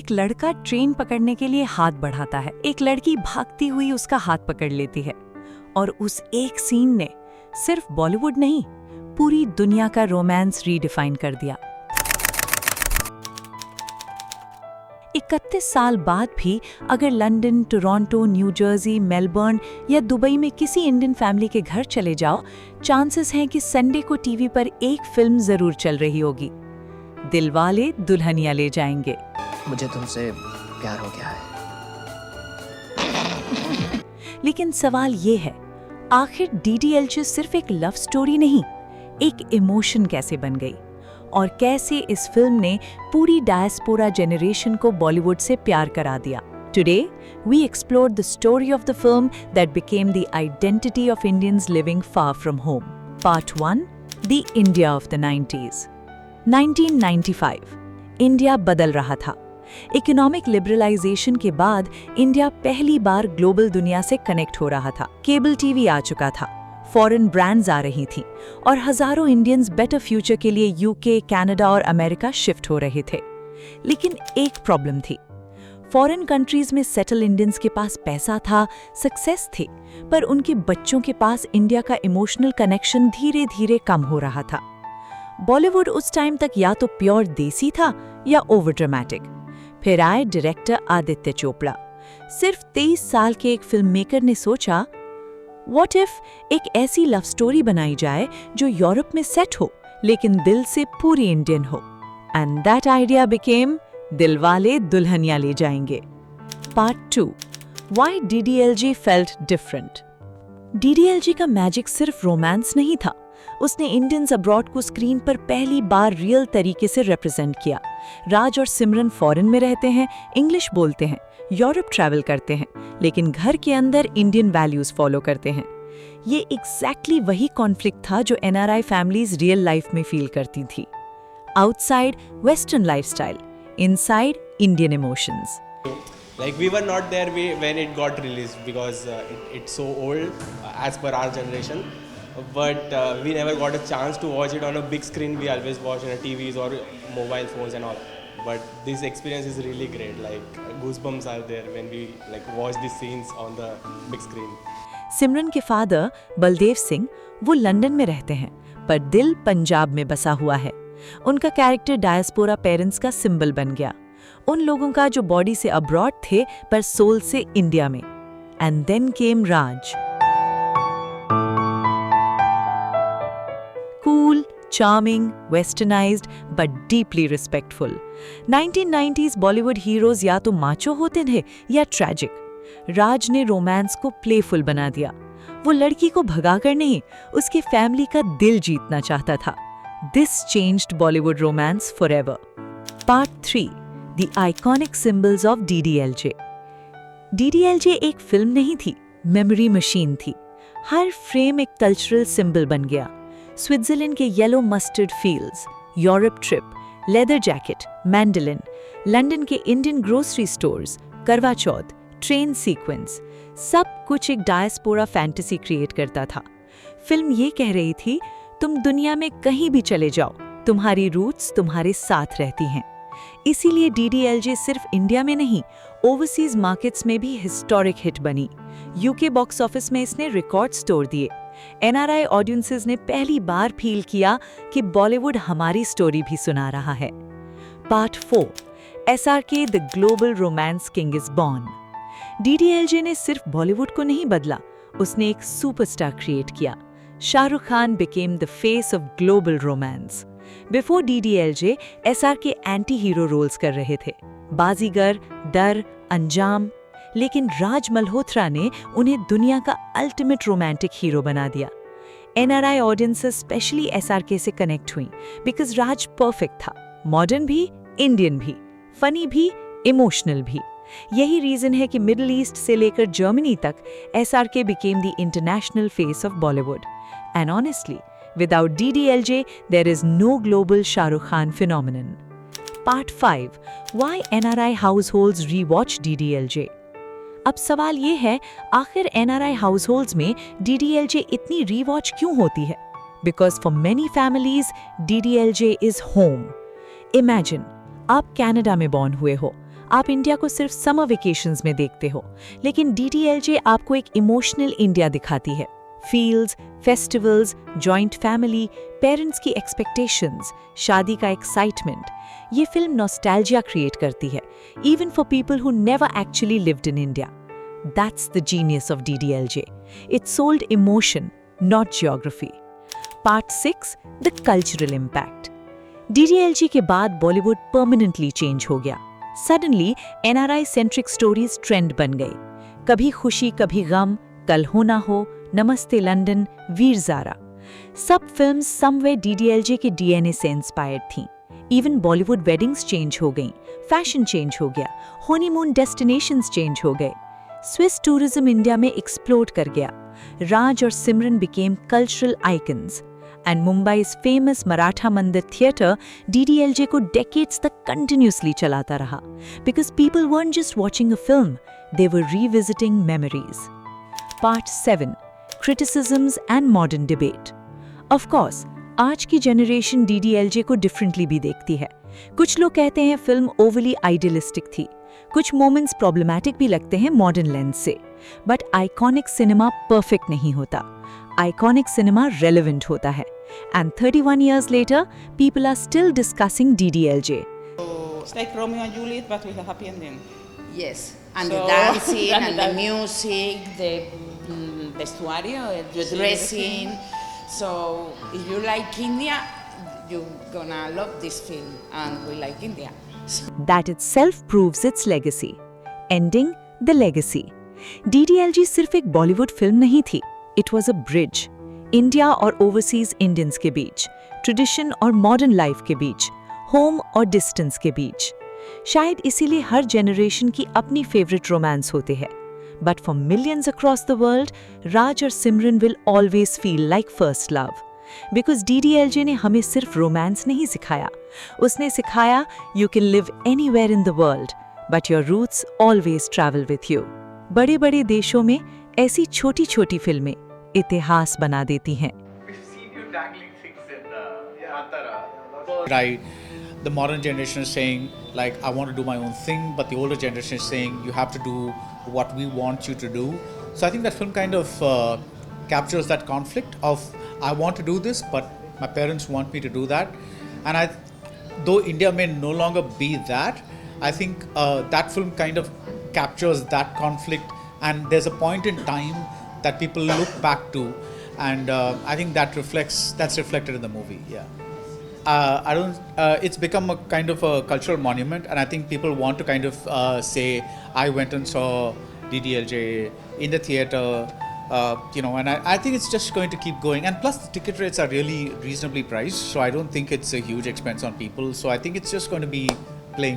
एक लड़का ट्रेन पकड़ने के लिए हाथ बढ़ाता है, एक लड़की भागती हुई उसका हाथ पकड़ लेती है, और उस एक सीन ने सिर्फ बॉलीवुड नहीं, पूरी दुनिया का रोमांस रीडिफाइन कर दिया। 31 साल बाद भी अगर London, Toronto, new Jersey, Melbourne या दुबई में किसी इंडियन फैमिली के घर चले जाओ, चांसेस हैं कि संडे को टीवी पर एक फिल्म जरूर चल रही होगी, दिलवाले दुल्हनिया ले जाएंगे। मुझे तुमसे प्यार हो गया है। लेकिन सवाल ये है, आखिर डीडीएलजे सिर्फ एक लव स्टोरी नहीं, एक इमोशन कैसे बन गई, और कैसे इस फिल्म ने पूरी डायस्पोरा जनरेशन को बॉलीवुड से प्यार करा दिया। Today, we explored the story of the film that became the identity of Indians living far from home. Part 1, The India of the 90s. 1995, India बदल रहा था। इकोनॉमिक लिबरलाइजेशन के बाद इंडिया पहली बार ग्लोबल दुनिया से कनेक्ट हो रहा था। केबल टीवी आ चुका था, फॉरेन ब्रांड्स आ रही थीं, और हजारों इंडियंस बेटर फ्यूचर के लिए यूके, कनाडा और अमेरिका शिफ्ट हो रहे थे। लेकिन एक प्रॉब्लम थी, फॉरेन कंट्रीज में सेटल इंडियंस के पास पैसा था, सक्सेस थी, पर उनके बच्चों के पास इंडिया का इमोशनल कनेक्शन धीरे धीरे कम हो रहा था। बॉलीवुड उस टाइम तक या तो प्योर देसी था या ओवर ड्रामेटिक। फिर आए डायरेक्टर आदित्य चोपड़ा। सिर्फ 23 साल के एक फिल्म मेकर ने सोचा, व्हाट इफ एक ऐसी लव स्टोरी बनाई जाए जो यूरोप में सेट हो लेकिन दिल से पूरी इंडियन हो। And that idea became Dilwale Dulhania ले जाएंगे। Part 2, why DDLJ felt different. DDLJ का मैजिक सिर्फ रोमांस नहीं था, उसने इंडियंस अब्रॉड को स्क्रीन पर पहली बार रियल तरीके से रिप्रेजेंट किया। राज और सिमरन फॉरेन में रहते हैं, इंग्लिश बोलते हैं, यूरोप ट्रैवल करते हैं, लेकिन घर के अंदर इंडियन वैल्यूज फॉलो करते हैं। ये एग्जैक्टली वही कॉन्फ्लिक्ट था जो एनआरआई फैमिलीज रियल लाइफ में फील करती थी। Outside western lifestyle, inside Indian emotions. Like we were not there when it got released because it's so old as per our generation. But we never got a chance to watch it on a big screen. We always watch on TVs or mobile phones and all. But this experience is really great. Like goosebumps are there when we like watch these scenes on the big screen. सिमरन के father Baldev Singh वो London में रहते हैं, पर दिल पंजाब में बसा हुआ है। उनका कैरेक्टर डायस्पोरा पेरेंट्स का सिंबल बन गया, उन लोगों का जो बॉडी से अब्रॉड थे पर सोल से इंडिया में। And then came Raj. Cool, charming, westernised but deeply respectful. 1990s Bollywood heroes या तो माचो होते थे या ट्रैजिक। राज ने रोमांस को प्लेफुल बना दिया। वो लड़की को भगाकर नहीं, उसके फैमिली का दिल जीतना चाहता था। This changed Bollywood romance forever. Part 3, the iconic symbols of DDLJ. DDLJ एक फिल्म नहीं थी, मेमोरी मशीन थी। हर फ्रेम एक कल्चरल सिंबल बन गया। स्विट्जरलैंड के yellow mustard fields, Europe trip, leather jacket, mandolin, London के Indian grocery stores, Karva Chauth, train sequence, सब कुछ एक डायस्पोरा फैंटेसी क्रिएट करता था। फिल्म ये कह रही थी, तुम दुनिया में कहीं भी चले जाओ, तुम्हारी रूट्स तुम्हारे साथ रहती हैं। इसीलिए डीडीएलजे सिर्फ इंडिया में नहीं, ओवरसीज मार्केट्स में भी हिस्टोरिक हिट बनी। यूके बॉक्स ऑफिस में इसने रिकॉर्ड्स तोड़ दिए। एनआरआई ऑडियंसेस ने पहली बार फील किया कि बॉलीवुड हमारी स्टोरी भी सुना रहा है। Part 4, SRK the global romance king is born. DDLJ ने सिर्फ बॉलीवुड को नहीं बदला, उसने एक सुपरस्टार क्रिएट किया। Shahrukh Khan became the face of global romance. Before DDLJ SRK anti hero roles कर रहे थे, बाजीगर, डर, अंजाम, लेकिन राज मल्होत्रा ने उन्हें दुनिया का अल्टीमेट रोमांटिक हीरो बना दिया। एनआरआई ऑडियंसेस स्पेशली एसआरके से कनेक्ट हुई बिकॉज राज परफेक्ट था, मॉडर्न भी, इंडियन भी, फनी भी, इमोशनल भी। यही रीजन है कि मिडिल ईस्ट से लेकर जर्मनी तक SRK became the international face of Bollywood. And honestly, without DDLJ, there is no global Shah Rukh Khan phenomenon. Part 5, why NRI households rewatch DDLJ? अब सवाल ये है, आखिर NRI households में DDLJ इतनी rewatch क्यों होती है? Because for many families, DDLJ is home. Imagine, आप कनाडा में बॉर्न हुए हो, आप इंडिया को सिर्फ समर वेकेशंस में देखते हो, लेकिन DDLJ आपको एक इमोशनल इंडिया दिखाती है। Fields, festivals, joint family, parents की एक्सपेक्टेशंस, शादी का एक्साइटमेंट, ये फिल्म नॉस्टैल्जिया क्रिएट करती है, even for people who never actually lived in India. That's the genius of DDLJ. It sold emotion, not geography. Part 6, The Cultural Impact. DDLJ के बाद Bollywood permanently change हो गया। Suddenly NRI centric stories trend बन गई। कभी खुशी कभी गम, कल हो ना हो, नमस्ते लंदन, वीर ज़ारा, सब फिल्म्स समवेयर DDLJ के DNA से इंस्पायर्ड थीं। इवन बॉलीवुड वेडिंग्स चेंज हो गईं, फैशन चेंज हो गया, हनीमून डेस्टिनेशंस चेंज हो गए। स्विस टूरिज्म इंडिया में एक्सप्लोड कर गया। राज और सिमरन became cultural icons. And Mumbai's famous Maratha Mandir theatre DDLJ को decades तक continuously चलाता रहा, because people weren't just watching a film, they were revisiting memories. Part 7, Criticisms and Modern Debate. Of course, आज की generation DDLJ को differently भी देखती है। कुछ लोग कहते हैं फिल्म ओवरली आइडियलिस्टिक थी, कुछ मोमेंट्स प्रॉब्लमैटिक भी लगते हैं मॉडर्न लेंस से। बट आइकॉनिक सिनेमा परफेक्ट नहीं होता, आइकॉनिक सिनेमा रेलेवेंट होता है। And 31 years later, people are still discussing DDLJ. It's like Romeo and Juliet, but with a happy ending. Yes, and So- the dancing, and and the the music, the vestuario, the dressing. So if you like India, you're gonna love this film, and we like India. That itself proves its legacy. Ending the legacy. DDLJ सिर्फ एक Bollywood film नहीं थी, it was a bridge. India और overseas Indians के बीच, tradition और modern life के बीच, home और distance के बीच। शायद इसीलिए हर जनरेशन की अपनी फेवरेट रोमांस होते हैं। But for millions across the world, Raj और Simran will always feel like first love. Because DDLJ ने हमें सिर्फ रोमांस नहीं सिखाया, उसने सिखाया you can live anywhere in the world, but your roots always travel with you. बड़े बड़े देशों में ऐसी छोटी छोटी फिल्में इतिहास बना देती हैं। We've seen you dangling things in Mantara. Right. The modern generation is saying, like, I want to do my own thing, but the older generation is saying, you have to do what we want you to do. So I think that film kind of captures that conflict of, I want to do this, but my parents want me to do that. And though India may no longer be that, I think that film kind of captures that conflict, and there's a point in time that people look back to, and I think that's reflected in the movie. It's become a kind of a cultural monument, and I think people want to kind of say, I went and saw DDLJ in the theatre, and I think it's just going to keep going. And plus, the ticket rates are really reasonably priced, so I don't think it's a huge expense on people. So I think it's just going to be